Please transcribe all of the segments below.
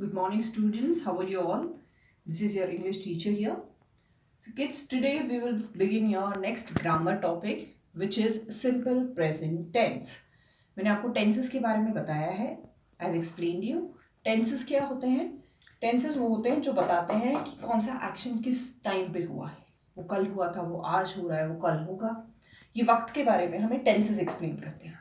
Good morning, students. How are you all? This is your English teacher here. So, kids, today we will begin your next grammar topic, which is simple present tense. मैंने आपको tenses के बारे में बताया है. I've explained you. Tenses क्या होते हैं? Tenses वो होते हैं जो बताते हैं कि कौन सा action किस टाइम पे हुआ है. वो कल हुआ था, वो आज हो रहा है, वो कल होगा. ये वक्त के बारे में हमें tenses explain करते हैं.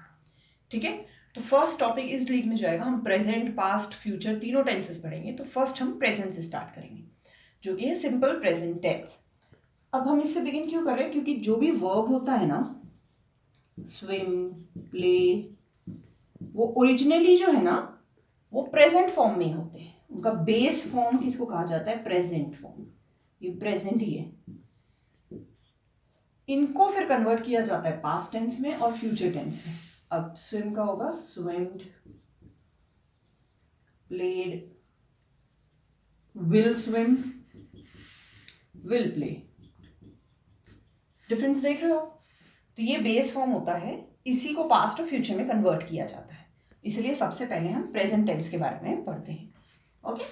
ठीक है. तो फर्स्ट टॉपिक इस लीग में जाएगा. हम प्रेजेंट, पास्ट, फ्यूचर तीनों टेंसेस पढ़ेंगे. तो फर्स्ट हम प्रेजेंट से स्टार्ट करेंगे, जो कि है सिंपल प्रेजेंट टेंस. अब हम इससे बिगिन क्यों कर रहे हैं? क्योंकि जो भी वर्ब होता है ना, स्विम, प्ले, वो ओरिजिनली जो है ना वो प्रेजेंट फॉर्म में होते हैं. उनका बेस फॉर्म किसको कहा जाता है? Present form. ये प्रेजेंट ही है. इनको फिर कन्वर्ट किया जाता है पास्ट टेंस में और फ्यूचर टेंस में. अब स्विम का होगा swimmed, played, will swim, will play. Difference देख रहे हो? तो ये बेस फॉर्म होता है, इसी को पास्ट और फ्यूचर में कन्वर्ट किया जाता है. इसलिए सबसे पहले हम प्रेजेंट टेंस के बारे में पढ़ते हैं. ओके.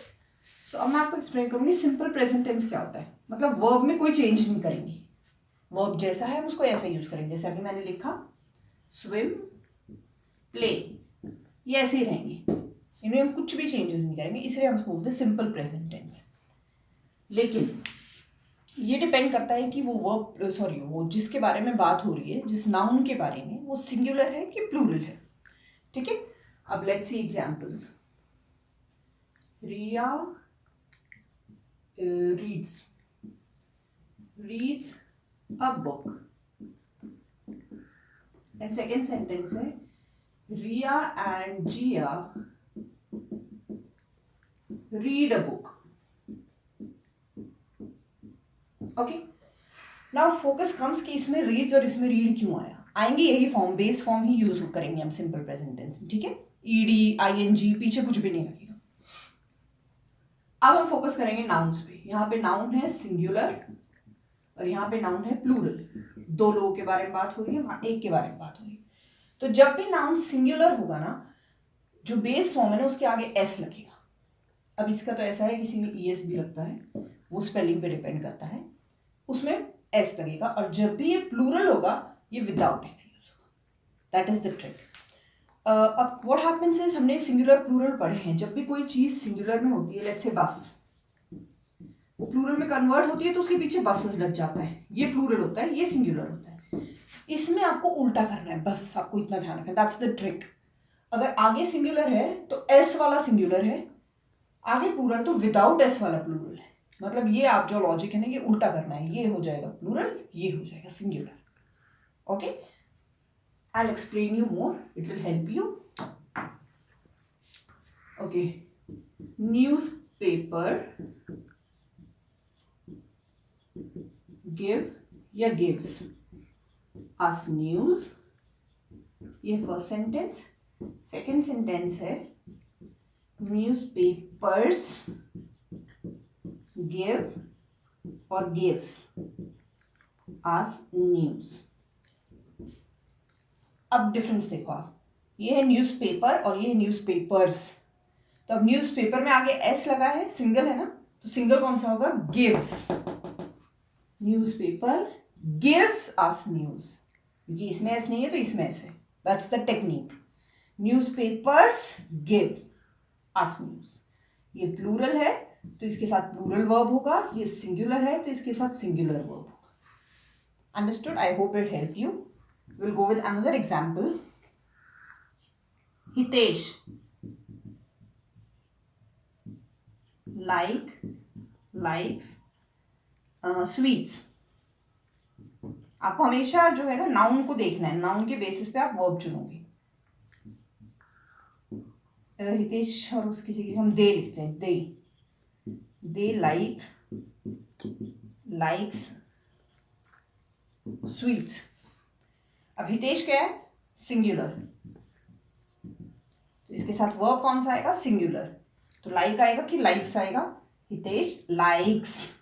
सो अब मैं आपको एक्सप्लेन करूंगी सिंपल प्रेजेंट टेंस क्या होता है. मतलब वर्ब में कोई चेंज नहीं करेंगे. वर्ब जैसा है उसको ऐसे यूज करेंगे. जैसे अभी मैंने लिखा स्विम, प्ले, ये ऐसे ही रहेंगे. इनमें हम कुछ भी चेंजेस नहीं करेंगे. इसलिए हम इसको बोलते हैं सिंपल प्रेजेंट टेंस. लेकिन ये डिपेंड करता है कि वो वर्ब वो जिसके बारे में बात हो रही है, जिस नाउन के बारे में, वो सिंगुलर है कि प्लूरल है. ठीक है. अब let's see examples. Riya reads a book. And second sentence है Riya and Jia read a book. Okay. Now focus comes कि इसमें reads और इसमें read क्यों आया. आएंगे यही फॉर्म, बेस फॉर्म ही यूज करेंगे हम सिंपल प्रेजेंट टेंस में. ठीक है. ed, ing पीछे कुछ भी नहीं लगेगा. अब हम फोकस करेंगे नाउन्स पे. यहाँ पे नाउन है सिंगुलर और यहाँ पे नाउन है प्लूरल. दो लोगों के बारे में बात हो रही है, वहां एक के बारे में बात हो रही है. तो जब भी नाउन सिंगुलर होगा ना, जो बेस फॉर्म है ना उसके आगे एस लगेगा. अब इसका तो ऐसा है, किसी में ईएस भी लगता है, वो स्पेलिंग पे डिपेंड करता है, उसमें एस लगेगा. और जब भी ये प्लूरल होगा ये विदाउट एस यूज होगा. That is the trick. अब व्हाट हैपेंस इज, हमने सिंगुलर प्लूरल पढ़े हैं. जब भी कोई चीज सिंगुलर में होती है, लेट्स से बस, वो प्लूरल में कन्वर्ट होती है तो उसके पीछे बसेस लग जाता है. ये प्लूरल होता है, ये सिंगुलर होता है. इसमें आपको उल्टा करना है, बस आपको इतना ध्यान रखना है. That's the trick. अगर आगे सिंगुलर है तो एस वाला सिंगुलर है, आगे प्लूरल तो विदाउट एस वाला प्लूरल है. मतलब ये आप जो लॉजिक है ना, ये उल्टा करना है. ये हो जाएगा प्लूरल, ये हो जाएगा singular. Okay. I will explain you more, it will help you. Okay. Newspaper give या गिव्स us news. ये फर्स्ट सेंटेंस. सेकेंड सेंटेंस है न्यूज़पेपर्स गिव और गिव्स us न्यूज. अब डिफरेंस देखो आप. ये है न्यूज़पेपर और ये है न्यूज़पेपर्स. तो अब न्यूज़पेपर में आगे एस लगा है, सिंगल है ना, तो सिंगल कौन सा होगा? Gives. Newspaper gives us news. क्योंकि इसमें एस नहीं है तो इसमें एस है. That's the technique. Newspapers give us news. ये प्लूरल है तो इसके साथ प्लूरल वर्ब होगा. ये सिंगुलर है तो इसके साथ सिंगुलर वर्ब होगा. Understood? I hope it help you. Will go with another example. Hitesh likes sweets. आपको हमेशा जो है ना नाउन को देखना है. नाउन के बेसिस पे आप वर्ब चुनोगे. हितेश और उस किसी की हम दे लिखते हैं. दे लाइक्स स्वीट्स. अब हितेश क्या है? सिंगुलर. तो इसके साथ वर्ब कौन सा आएगा? सिंगुलर. तो लाइक आएगा कि लाइक्स आएगा? हितेश लाइक्स.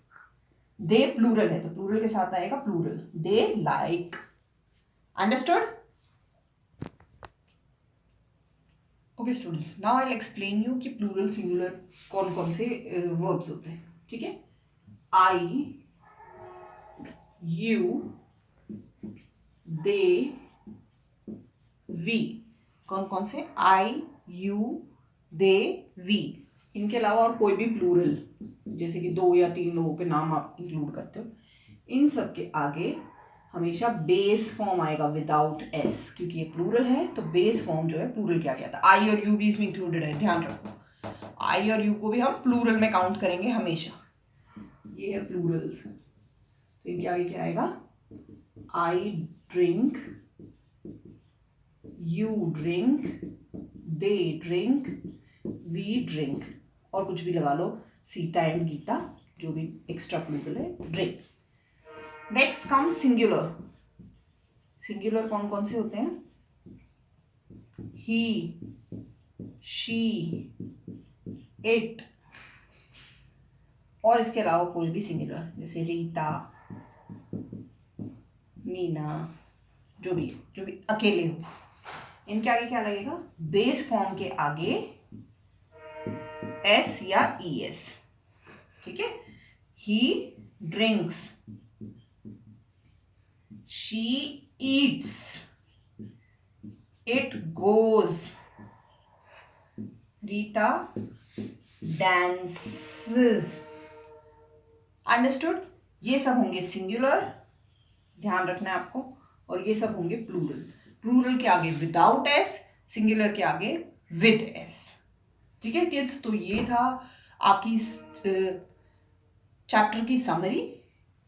दे प्लूरल है तो प्लूरल के साथ आएगा plural. They like. Understood? Okay students, now I will explain you कि प्लूरल सिंगुलर कौन कौन से वर्ब्स होते हैं. ठीक है, आई, यू, दे, वी. कौन कौन से? आई, यू, दे, वी. इनके अलावा और कोई भी प्लूरल, जैसे कि 2 या 3 लोगों के नाम आप इंक्लूड करते हो, इन सब के आगे हमेशा बेस फॉर्म आएगा विदाउट एस, क्योंकि ये प्लूरल है तो बेस फॉर्म जो है प्लूरल क्या आता है. आई और यू भी इसमें इंक्लूडेड है, ध्यान रखो. आई और यू को भी हम प्लूरल में काउंट करेंगे हमेशा. ये है प्लूरल्स, तो इनके आगे क्या आएगा? I drink, you drink, they drink, we drink, और कुछ भी लगा लो, सीता एंड गीता, जो भी एक्स्ट्रा प्लूरल है, drink. Next comes singular. Singular कौन कौन से होते हैं? ही, शी, इट, और इसके अलावा कोई भी सिंगुलर, जैसे रीता, मीना, जो भी अकेले हो. इनके आगे क्या लगेगा? बेस फॉर्म के आगे एस या ई एस. ठीक है, ही drinks, she eats, it goes, Rita dances. Understood? ये सब होंगे सिंगुलर, ध्यान रखना है आपको, और ये सब होंगे प्लूरल. प्लूरल के आगे विदाउट एस, सिंगुलर के आगे विद एस. ठीक है किड्स, तो ये था आपकी चैप्टर की समरी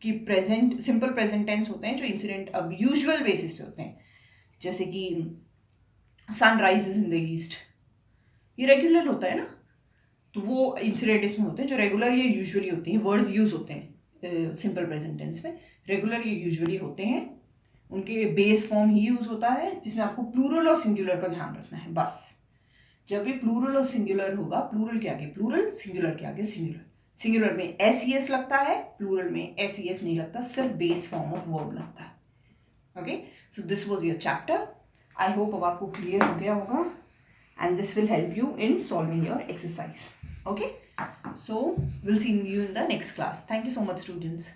कि प्रेजेंट, सिंपल प्रेजेंट टेंस होते हैं जो इंसिडेंट अब यूजुअल बेसिस पे होते हैं, जैसे कि sun rises in the east, ये रेगुलर होता है ना, तो वो इंसिडेंट इसमें होते हैं जो रेगुलर या यूजुअली होते हैं. वर्ड्स यूज होते हैं सिंपल प्रेजेंट टेंस में, रेगुलर या यूजुअली होते हैं. उनके बेस फॉर्म ही यूज होता है, जिसमें आपको प्लूरल और सिंगुलर का ध्यान रखना है बस. जब भी प्लूरल और सिंगुलर होगा, प्लूरल के आगे प्लूरल, सिंगुलर के आगे सिंगुलर. सिंगुलर में एस ई एस लगता है, प्लूरल में एस ई एस नहीं लगता, सिर्फ बेस फॉर्म ऑफ वर्ब लगता है. Okay, so this was your chapter. I hope अब आपको क्लियर हो गया होगा, and this will help you in solving your exercise. Okay, so will see you in the next class. Thank you so much students.